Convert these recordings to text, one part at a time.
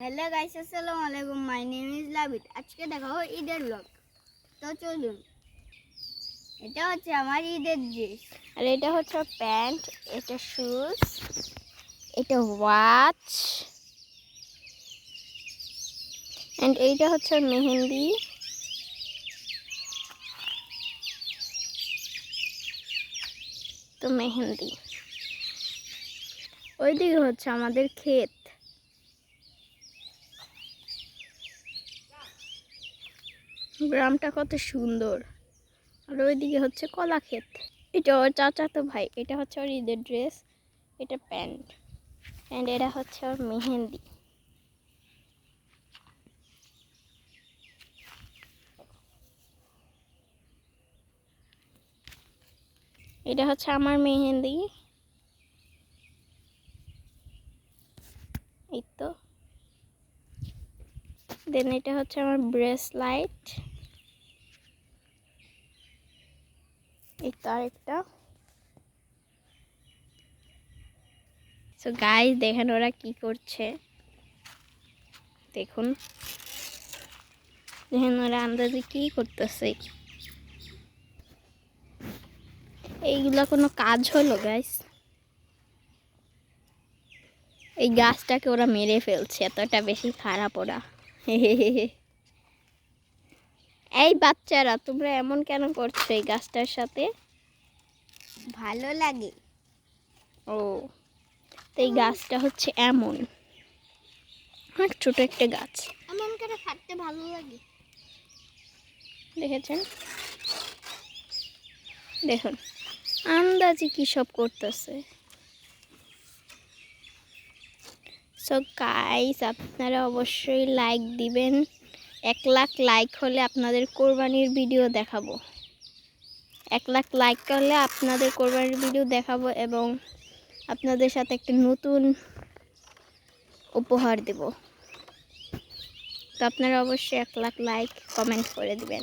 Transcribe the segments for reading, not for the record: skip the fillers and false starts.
Hello guys, আসসালামু আলাইকুম। My name is লাবিদ। আজকে দেখাবো ঈদের ব্লগ। তো চলুন। এটা হচ্ছে আমার ঈদের ড্রেস, আর এটা হচ্ছে প্যান্ট, এটা শুজ, এটা ওয়াচ, এন্ড এইটা হচ্ছে মেহেন্দি, তো মেহেন্দি। ওইদিকে হচ্ছে আমাদের ক্ষেত। গ্রামটা কত সুন্দর। আর ওইদিকে হচ্ছে কলা ক্ষেত। এটা ওর চাচাতো ভাই। এটা হচ্ছে ওর ঈদের ড্রেস, এটা প্যান্ট, এন্ড এটা হচ্ছে ওর মেহেন্দি। এটা হচ্ছে আমার মেহেন্দি, এই তো। দেন এটা হচ্ছে আমার ব্রেসলাইট, এই তো আরেকটা। সো গাইস, দেখেন ওরা কি করছে। দেখুন দেখেন ওরা আন্দাজে কি করতেছে। এইগুলা কোনো কাজ হলো গাইস? এই গাছটাকে ওরা মেরে ফেলছে, এতটা বেশি খারাপ ওরা। এই বাচ্চারা, তোমরা এমন কেন করছো এই গাছটার সাথে? ভালো লাগে। ও, তো এই গাছটা হচ্ছে এমন ছোট একটা গাছ, এমন করে কাটতে ভালো লাগে। দেখেছেন? দেখুন আন্দাজি কি সব করতেছে। সো গাইস, আপনারা অবশ্যই লাইক দিবেন। 1 লাখ লাইক হলে আপনাদের কোরবানির ভিডিও দেখাবো। 1 লাখ লাইক করলে আপনাদের কোরবানির ভিডিও দেখাবো এবং আপনাদের সাথে একটা নতুন উপহার দেব। তো আপনারা অবশ্যই 1 লাখ লাইক কমেন্ট করে দিবেন।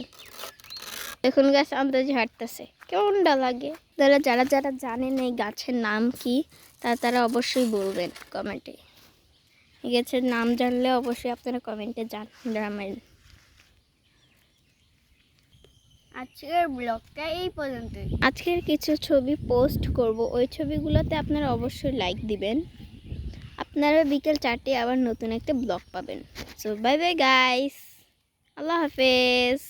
দেখুন গাছ আন্দাজে হাঁটতেছে, কেমনটা লাগে? যারা যারা জানেন এই গাছের নাম কি, তারা অবশ্যই বলবেন কমেন্টে। এই গাছের নাম জানলে অবশ্যই আপনারা কমেন্টে জানাবেন। আজকের ব্লগটা এই পর্যন্তই। আজকের কিছু ছবি পোস্ট করব, ওই ছবিগুলোতে আপনারা অবশ্যই লাইক দিবেন। আপনারা বিকেল 4টায় আবার নতুন একটা ব্লগ পাবেন। সো বাই বাই গাইস, আল্লাহ হাফেজ।